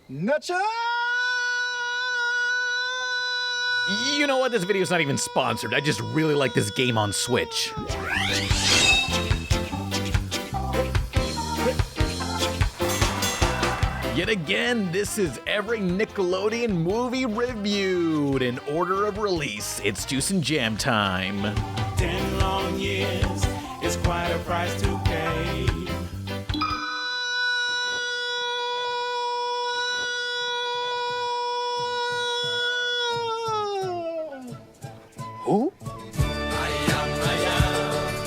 Nacho! You know what? This video's not even sponsored. I just really like this game on Switch. Yet again, this is every Nickelodeon movie reviewed in order of release. It's Juice and Jam time. 10 long years is quite a price to pay. Who?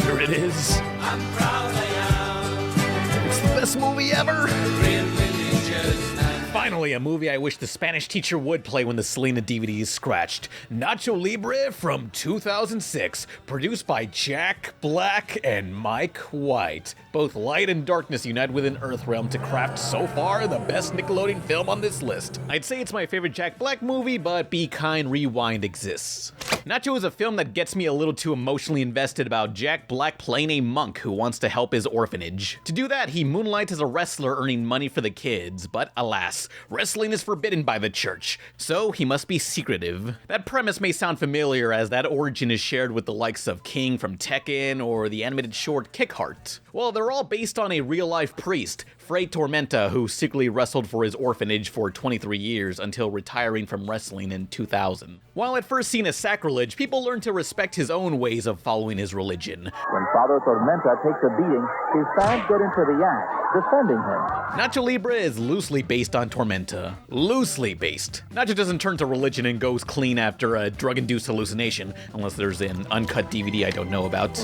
Here it is. I'm proud I am. It's the best movie ever. Religious. Finally, a movie I wish the Spanish teacher would play when the Selena DVD is scratched. Nacho Libre from 2006, produced by Jack Black and Mike White. Both light and darkness unite within Earthrealm to craft, so far, the best Nickelodeon film on this list. I'd say it's my favorite Jack Black movie, but Be Kind Rewind exists. Nacho is a film that gets me a little too emotionally invested about Jack Black playing a monk who wants to help his orphanage. To do that, he moonlights as a wrestler earning money for the kids, but alas, wrestling is forbidden by the church, so he must be secretive. That premise may sound familiar, as that origin is shared with the likes of King from Tekken or the animated short Kick Heart. Well, they're all based on a real-life priest, Fray Tormenta, who secretly wrestled for his orphanage for 23 years until retiring from wrestling in 2000. While at first seen as sacrilege, people learn to respect his own ways of following his religion. When Father Tormenta takes a beating, his fans get into the act, defending him. Nacho Libre is loosely based on Tormenta. Loosely based. Nacho doesn't turn to religion and goes clean after a drug-induced hallucination, unless there's an uncut DVD I don't know about.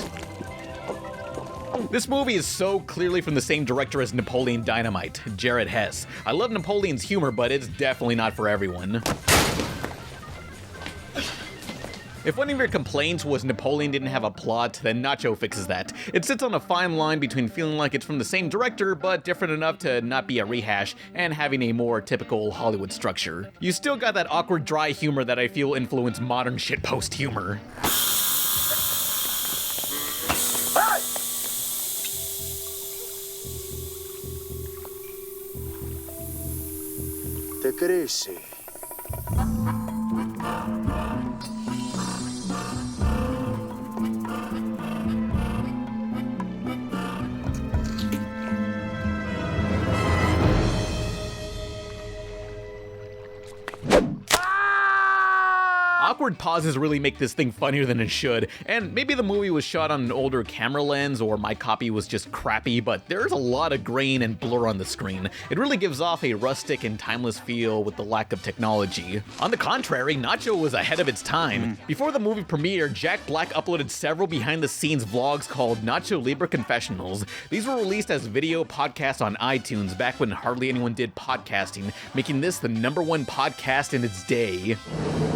This movie is so clearly from the same director as Napoleon Dynamite, Jared Hess. I love Napoleon's humor, but it's definitely not for everyone. If one of your complaints was Napoleon didn't have a plot, then Nacho fixes that. It sits on a fine line between feeling like it's from the same director, but different enough to not be a rehash, and having a more typical Hollywood structure. You still got that awkward dry humor that I feel influenced modern shitpost humor. Te crece. Awkward pauses really make this thing funnier than it should, and maybe the movie was shot on an older camera lens or my copy was just crappy, but there's a lot of grain and blur on the screen. It really gives off a rustic and timeless feel with the lack of technology. On the contrary, Nacho was ahead of its time. Before the movie premiered, Jack Black uploaded several behind-the-scenes vlogs called Nacho Libre Confessionals. These were released as video podcasts on iTunes back when hardly anyone did podcasting, making this the #1 podcast in its day.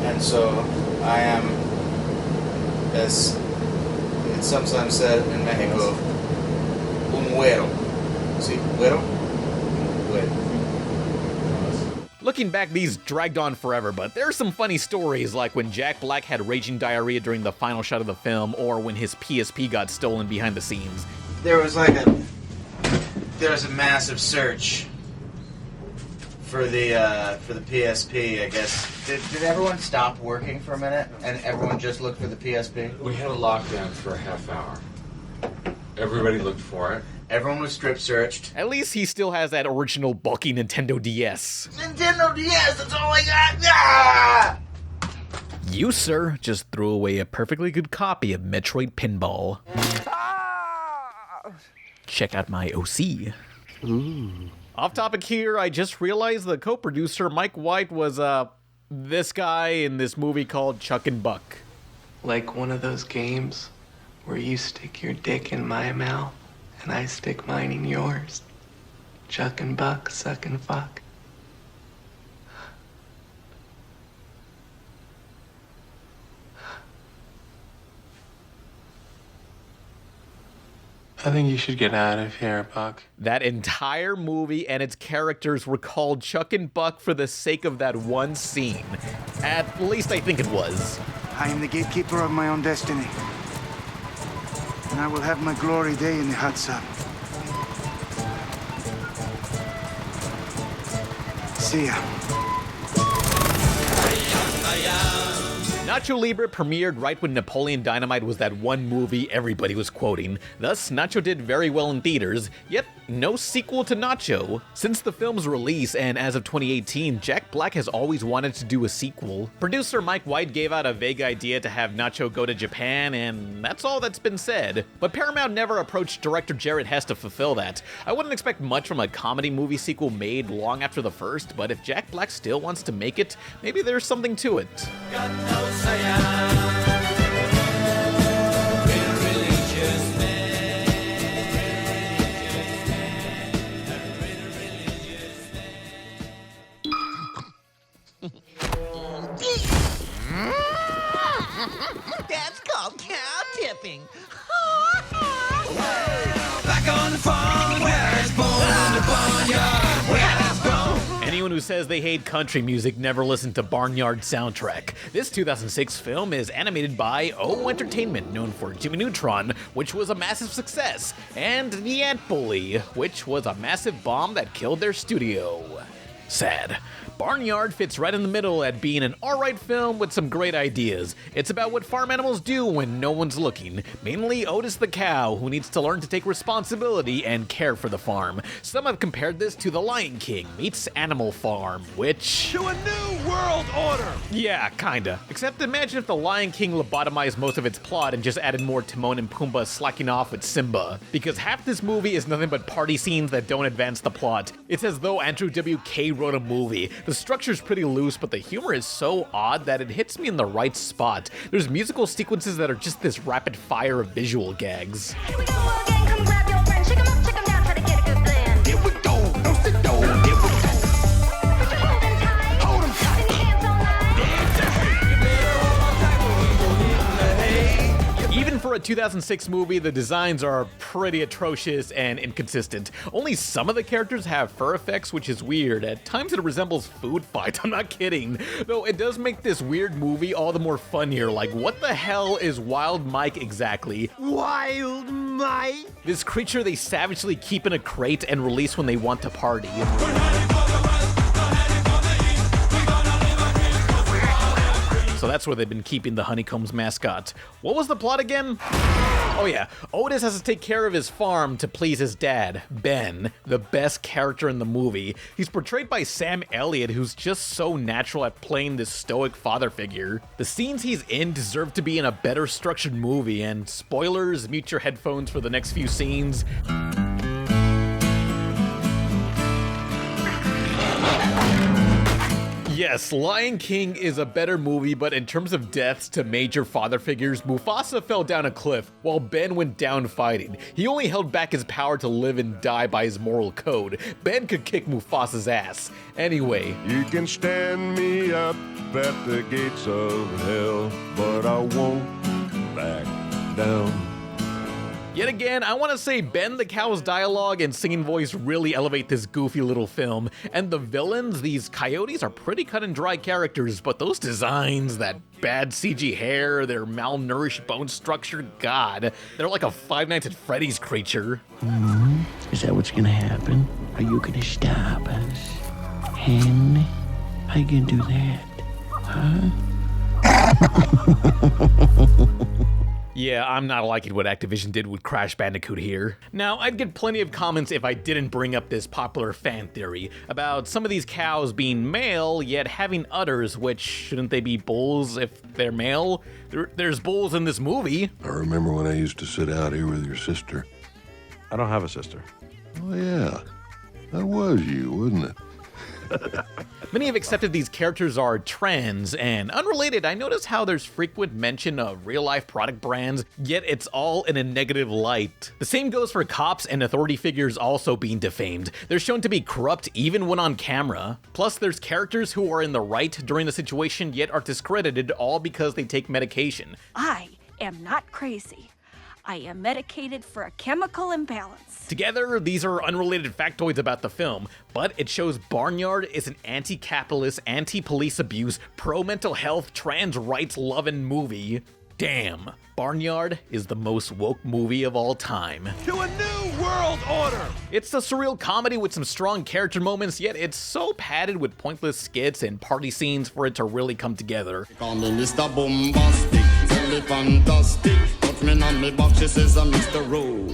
And so I am, as it's sometimes said in Mexico, un güero. See, güero? Güero. Looking back, these dragged on forever, but there are some funny stories, like when Jack Black had raging diarrhea during the final shot of the film, or when his PSP got stolen behind the scenes. There was a massive search for the PSP, I guess. Did everyone stop working for a minute and everyone just looked for the PSP? We had a lockdown for a half hour. Everybody looked for it. Everyone was strip searched. At least he still has that original bulky Nintendo DS. Nintendo DS, that's all I got! Ah! You, sir, just threw away a perfectly good copy of Metroid Pinball. Check out my OC. Ooh. Off topic here, I just realized the co-producer Mike White was, this guy in this movie called Chuck and Buck. Like one of those games where you stick your dick in my mouth and I stick mine in yours. Chuck and Buck, suck and fuck. I think you should get out of here, Buck. That entire movie and its characters were called Chuck and Buck for the sake of that one scene. At least I think it was. I am the gatekeeper of my own destiny. And I will have my glory day in the hot sun. See ya. Nacho Libre premiered right when Napoleon Dynamite was that one movie everybody was quoting. Thus, Nacho did very well in theaters, yet no sequel to Nacho. Since the film's release, and as of 2018, Jack Black has always wanted to do a sequel. Producer Mike White gave out a vague idea to have Nacho go to Japan, and that's all that's been said. But Paramount never approached director Jared Hess to fulfill that. I wouldn't expect much from a comedy movie sequel made long after the first, but if Jack Black still wants to make it, maybe there's something to it. That's called cow tipping. Back on the farm where it's born in the barnyard where it's grown. Anyone who says they hate country music never listened to Barnyard soundtrack. This 2006 film is animated by O Entertainment, known for Jimmy Neutron, which was a massive success, and The Ant Bully, which was a massive bomb that killed their studio. Sad. Barnyard fits right in the middle at being an alright film with some great ideas. It's about what farm animals do when no one's looking, mainly Otis the cow, who needs to learn to take responsibility and care for the farm. Some have compared this to The Lion King meets Animal Farm, which... To a new world order. Yeah, kinda. Except imagine if The Lion King lobotomized most of its plot and just added more Timon and Pumbaa slacking off with Simba. Because half this movie is nothing but party scenes that don't advance the plot. It's as though Andrew W.K. wrote a movie. The structure's pretty loose, but the humor is so odd that it hits me in the right spot. There's musical sequences that are just this rapid fire of visual gags. Here we go again, come grab your friend. Shake 'em up, shake 'em down, try to get a good blend. Here we go. Don't sit down. Here we go. Put your holding tight. Hold 'em tight. And your hands on line. Even for a 2006 movie, the designs are pretty atrocious and inconsistent. Only some of the characters have fur effects, which is weird. At times it resembles food fights, I'm not kidding. Though it does make this weird movie all the more funnier, like what the hell is Wild Mike exactly? Wild Mike? This creature they savagely keep in a crate and release when they want to party. So that's where they've been keeping the Honeycombs mascot. What was the plot again? Oh yeah, Otis has to take care of his farm to please his dad, Ben, the best character in the movie. He's portrayed by Sam Elliott, who's just so natural at playing this stoic father figure. The scenes he's in deserve to be in a better structured movie, and spoilers, mute your headphones for the next few scenes. Yes, Lion King is a better movie, but in terms of deaths to major father figures, Mufasa fell down a cliff while Ben went down fighting. He only held back his power to live and die by his moral code. Ben could kick Mufasa's ass. Anyway. You can stand me up at the gates of hell, but I won't back down. Yet again, I want to say Ben the Cow's dialogue and singing voice really elevate this goofy little film. And the villains, these coyotes, are pretty cut and dry characters, but those designs, that bad CG hair, their malnourished bone structure, God, they're like a Five Nights at Freddy's creature. Is that what's gonna happen? Are you gonna stop us? Hen? How you gonna do that? Huh? Yeah, I'm not liking what Activision did with Crash Bandicoot here. Now, I'd get plenty of comments if I didn't bring up this popular fan theory about some of these cows being male, yet having udders, which shouldn't they be bulls if they're male? There's bulls in this movie. I remember when I used to sit out here with your sister. I don't have a sister. Oh, yeah. That was you, wasn't it? Many have accepted these characters are trans, and unrelated, I notice how there's frequent mention of real-life product brands, yet it's all in a negative light. The same goes for cops and authority figures also being defamed. They're shown to be corrupt even when on camera. Plus, there's characters who are in the right during the situation, yet are discredited all because they take medication. I am not crazy. I am medicated for a chemical imbalance. Together, these are unrelated factoids about the film, but it shows Barnyard is an anti-capitalist, anti-police abuse, pro-mental health, trans rights-loving movie. Damn, Barnyard is the most woke movie of all time. To a new world order! It's a surreal comedy with some strong character moments, yet it's so padded with pointless skits and party scenes for it to really come together. Call me Mr. Bombastic, tell me fantastic. Touch me on me box, she says I'm Mr. Roll.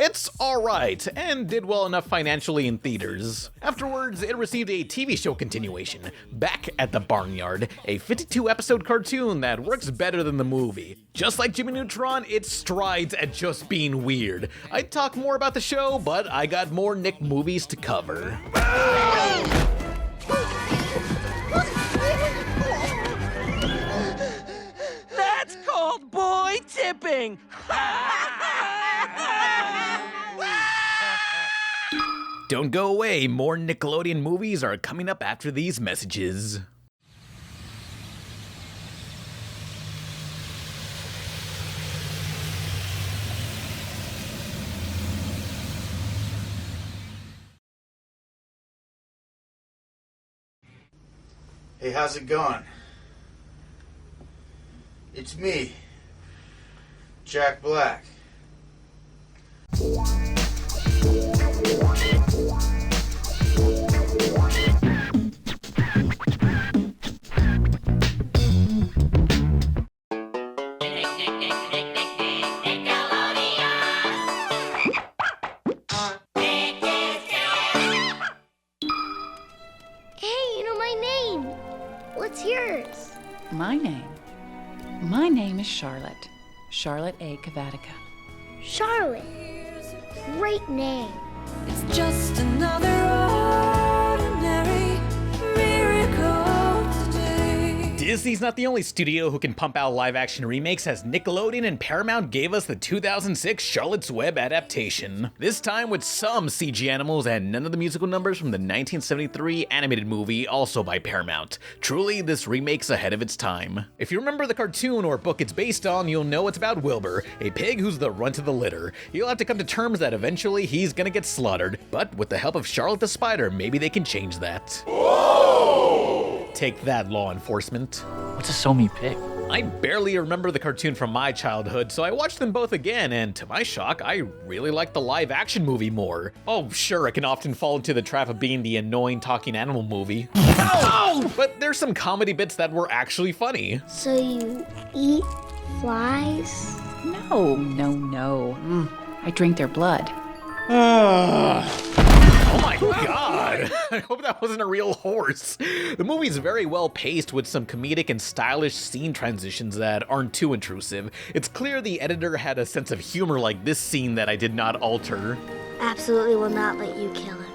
It's alright, and did well enough financially in theaters. Afterwards, it received a TV show continuation, Back at the Barnyard, a 52-episode cartoon that works better than the movie. Just like Jimmy Neutron, it strides at just being weird. I'd talk more about the show, but I got more Nick movies to cover. That's called boy tipping! Don't go away, more Nickelodeon movies are coming up after these messages. Hey, how's it going? It's me, Jack Black. What's yours? My name is Charlotte. Charlotte A. Cavatica. Charlotte. Great name. It's just another ordinary miracle today. Disney's not the only studio who can pump out live-action remakes, as Nickelodeon and Paramount gave us the 2006 Charlotte's Web adaptation. This time with some CG animals and none of the musical numbers from the 1973 animated movie, also by Paramount. Truly, this remake's ahead of its time. If you remember the cartoon or book it's based on, you'll know it's about Wilbur, a pig who's the runt of the litter. He'll have to come to terms that eventually he's gonna get slaughtered, but with the help of Charlotte the Spider, maybe they can change that. Whoa! Take that, law enforcement. What's a so-me pig? I barely remember the cartoon from my childhood, so I watched them both again, and to my shock, I really like the live-action movie more. Oh, sure, it can often fall into the trap of being the annoying talking animal movie. Ow! But there's some comedy bits that were actually funny. So you eat flies? No. I drink their blood. Oh my god! I hope that wasn't a real horse. The movie's very well paced with some comedic and stylish scene transitions that aren't too intrusive. It's clear the editor had a sense of humor like this scene that I did not alter. Absolutely will not let you kill him.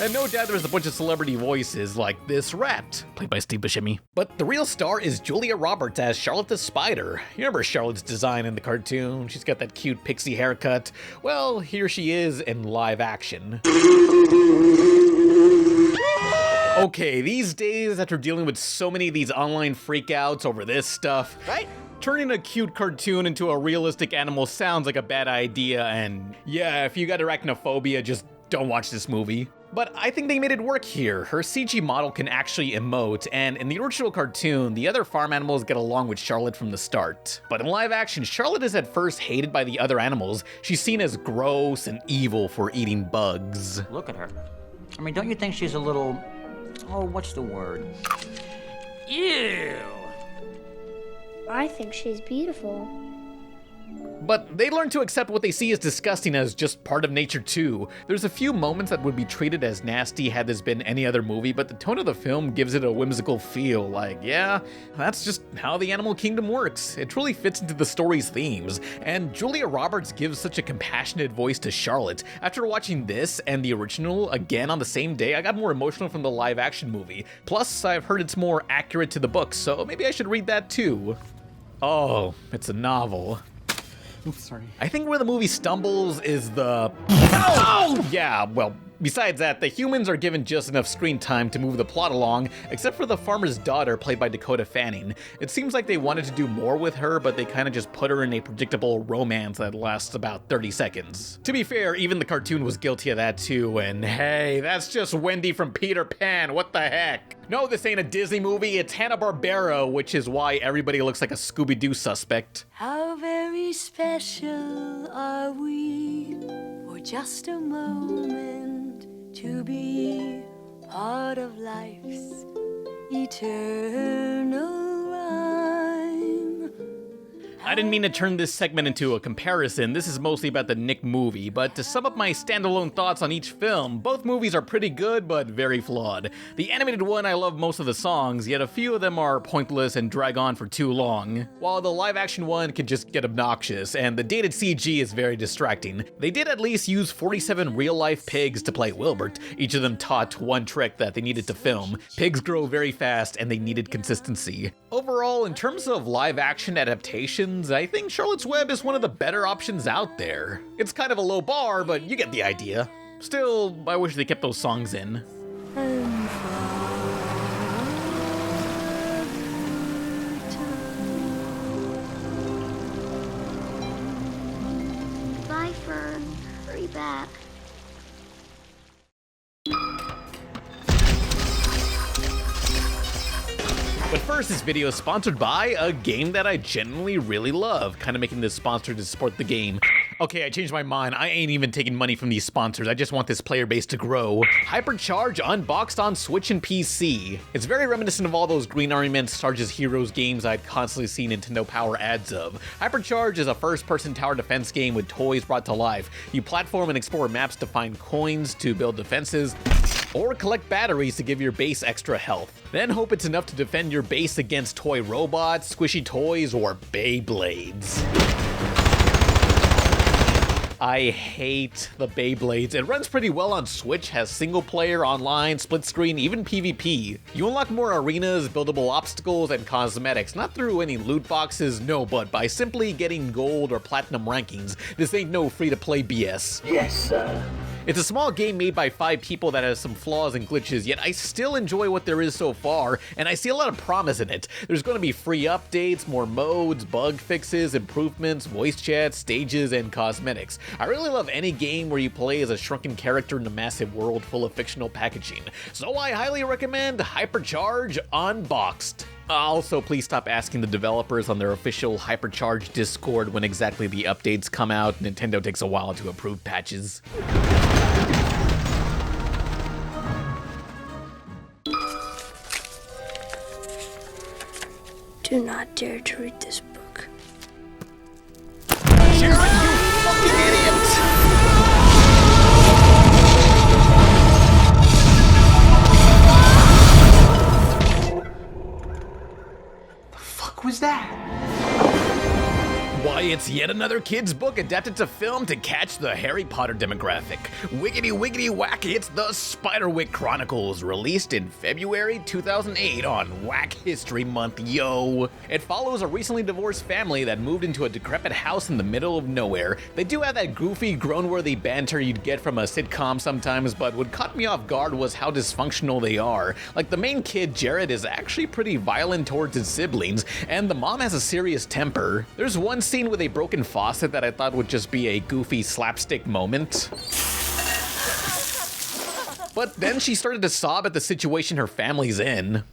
And no doubt there's a bunch of celebrity voices like this rat, played by Steve Buscemi. But the real star is Julia Roberts as Charlotte the Spider. You remember Charlotte's design in the cartoon? She's got that cute pixie haircut. Well, here she is in live action. Okay, these days, after dealing with so many of these online freakouts over this stuff, right? Turning a cute cartoon into a realistic animal sounds like a bad idea, and yeah, if you got arachnophobia, just don't watch this movie. But I think they made it work here. Her CG model can actually emote, and in the original cartoon, the other farm animals get along with Charlotte from the start. But in live action, Charlotte is at first hated by the other animals. She's seen as gross and evil for eating bugs. Look at her. I mean, don't you think she's a little... oh, what's the word? Ew! I think she's beautiful. But they learn to accept what they see as disgusting as just part of nature too. There's a few moments that would be treated as nasty had this been any other movie, but the tone of the film gives it a whimsical feel, like, yeah, that's just how the animal kingdom works. It truly fits into the story's themes, and Julia Roberts gives such a compassionate voice to Charlotte. After watching this and the original again on the same day, I got more emotional from the live action movie. Plus, I've heard it's more accurate to the book, so maybe I should read that too. Oh, it's a novel. Oops, sorry. I think where the movie stumbles is the... Oh! Yeah, well, Besides that, the humans are given just enough screen time to move the plot along, except for the farmer's daughter played by Dakota Fanning. It seems like they wanted to do more with her, but they kind of just put her in a predictable romance that lasts about 30 seconds. To be fair, even the cartoon was guilty of that too, and hey, that's just Wendy from Peter Pan, what the heck? No, this ain't a Disney movie, it's Hanna-Barbera, which is why everybody looks like a Scooby-Doo suspect. How very special are we for just a moment to be part of life's eternal rhyme. I didn't mean to turn this segment into a comparison, this is mostly about the Nick movie, but to sum up my standalone thoughts on each film, both movies are pretty good but very flawed. The animated one, I love most of the songs, yet a few of them are pointless and drag on for too long, while the live action one can just get obnoxious, and the dated CG is very distracting. They did at least use 47 real-life pigs to play Wilbert, each of them taught one trick that they needed to film. Pigs grow very fast and they needed consistency. Overall, in terms of live action adaptations, I think Charlotte's Web is one of the better options out there. It's kind of a low bar, but you get the idea. Still, I wish they kept those songs in. Bye, Fern. Hurry back. But first, this video is sponsored by a game that I genuinely really love, kind of making this sponsor to support the game. Okay, I changed my mind. I ain't even taking money from these sponsors. I just want this player base to grow. Hypercharge unboxed on Switch and PC. It's very reminiscent of all those Green Army Men Sarge's Heroes games I'd constantly seen Nintendo Power ads of. Hypercharge is a first-person tower defense game with toys brought to life. You platform and explore maps to find coins to build defenses, or collect batteries to give your base extra health. Then hope it's enough to defend your base against toy robots, squishy toys, or Beyblades. I hate the Beyblades. It runs pretty well on Switch, has single player, online, split screen, even PvP. You unlock more arenas, buildable obstacles, and cosmetics, not through any loot boxes, no, but by simply getting gold or platinum rankings. This ain't no free-to-play BS. Yes, sir. It's a small game made by 5 people that has some flaws and glitches, yet I still enjoy what there is so far, and I see a lot of promise in it. There's going to be free updates, more modes, bug fixes, improvements, voice chat, stages, and cosmetics. I really love any game where you play as a shrunken character in a massive world full of fictional packaging, so I highly recommend Hypercharge Unboxed. Also, please stop asking the developers on their official Hypercharge Discord when exactly the updates come out. Nintendo takes a while to approve patches. Do not dare to read this book. Sharon, you fucking idiot! Fuck was that? Why, it's yet another kid's book adapted to film to catch the Harry Potter demographic. Wiggity wiggity whack, it's the SpiderWick Chronicles, released in February 2008 on Whack History Month, yo. It follows a recently divorced family that moved into a decrepit house in the middle of nowhere. They do have that goofy, grown-worthy banter you'd get from a sitcom sometimes, but what caught me off guard was how dysfunctional they are. Like, the main kid, Jared, is actually pretty violent towards his siblings, and the mom has a serious temper. There's one scene with a broken faucet that I thought would just be a goofy slapstick moment. But then she started to sob at the situation her family's in.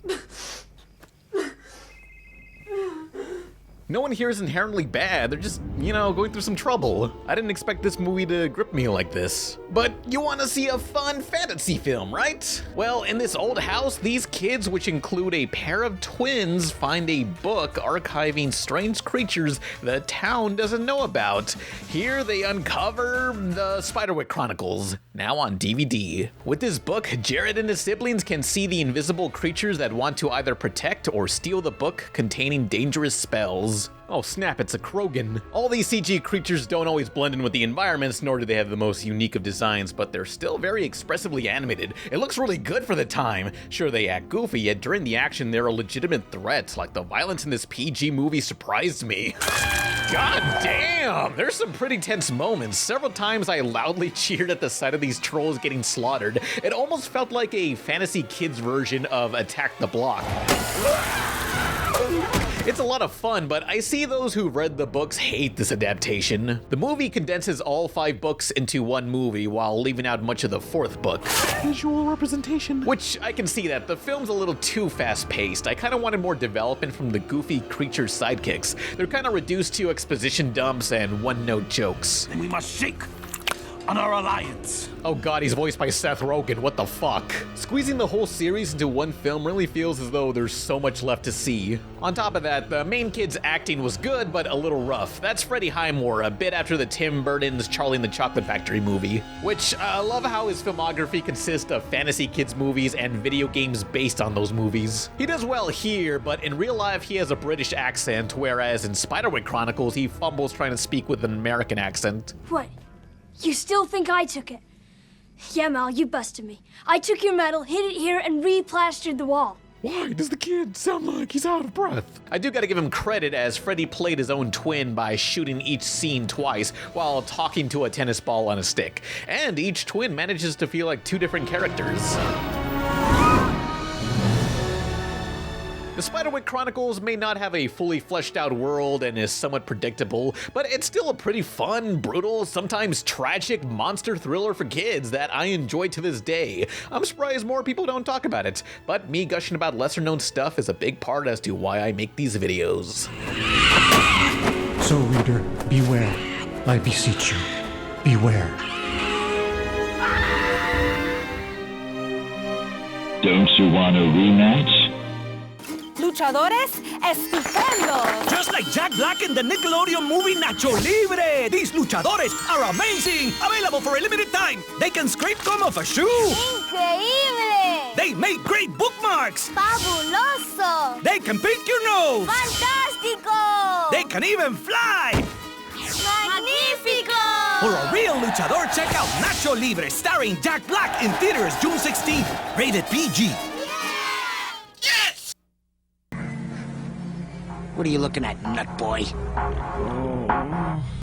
No one here is inherently bad, they're just, you know, going through some trouble. I didn't expect this movie to grip me like this. But you wanna see a fun fantasy film, right? Well, in this old house, these kids, which include a pair of twins, find a book archiving strange creatures the town doesn't know about. Here they uncover the SpiderWick Chronicles, now on DVD. With this book, Jared and his siblings can see the invisible creatures that want to either protect or steal the book containing dangerous spells. Oh snap, it's a Krogan. All these CG creatures don't always blend in with the environments, nor do they have the most unique of designs, but they're still very expressively animated. It looks really good for the time. Sure, they act goofy, yet during the action they're a legitimate threat. Like, the violence in this PG movie surprised me. God damn! Damn, there's some pretty tense moments. Several times I loudly cheered at the sight of these trolls getting slaughtered. It almost felt like a fantasy kids version of Attack the Block. It's a lot of fun, but I see those who read the books hate this adaptation. The movie condenses all 5 books into one movie while leaving out much of the 4th book. Visual representation. Which I can see that the film's a little too fast-paced. I kind of wanted more development from the goofy creature sidekicks. They're kind of reduced to exposition dumps and one-note jokes. We must shake on our alliance. Oh god, he's voiced by Seth Rogen, what the fuck? Squeezing the whole series into one film really feels as though there's so much left to see. On top of that, the main kid's acting was good, but a little rough. That's Freddie Highmore, a bit after the Tim Burton's Charlie and the Chocolate Factory movie. Which, I love how his filmography consists of fantasy kids movies and video games based on those movies. He does well here, but in real life he has a British accent, whereas in SpiderWick Chronicles he fumbles trying to speak with an American accent. What? You still think I took it? Yeah, Mal, you busted me. I took your medal, hid it here, and re-plastered the wall. Why does the kid sound like he's out of breath? I do gotta give him credit, as Freddy played his own twin by shooting each scene twice while talking to a tennis ball on a stick. And each twin manages to feel like 2 different characters. The SpiderWick Chronicles may not have a fully fleshed out world and is somewhat predictable, but it's still a pretty fun, brutal, sometimes tragic monster thriller for kids that I enjoy to this day. I'm surprised more people don't talk about it, but me gushing about lesser known stuff is a big part as to why I make these videos. So reader, beware. I beseech you, beware. Don't you want a rematch? Luchadores estupendos! Just like Jack Black in the Nickelodeon movie Nacho Libre! These luchadores are amazing! Available for a limited time! They can scrape gum off a shoe! Increíble! They make great bookmarks! Fabuloso! They can pick your nose! Fantástico! They can even fly! Magnífico! For a real luchador, check out Nacho Libre, starring Jack Black in theaters June 16th. Rated PG. What are you looking at, nut boy?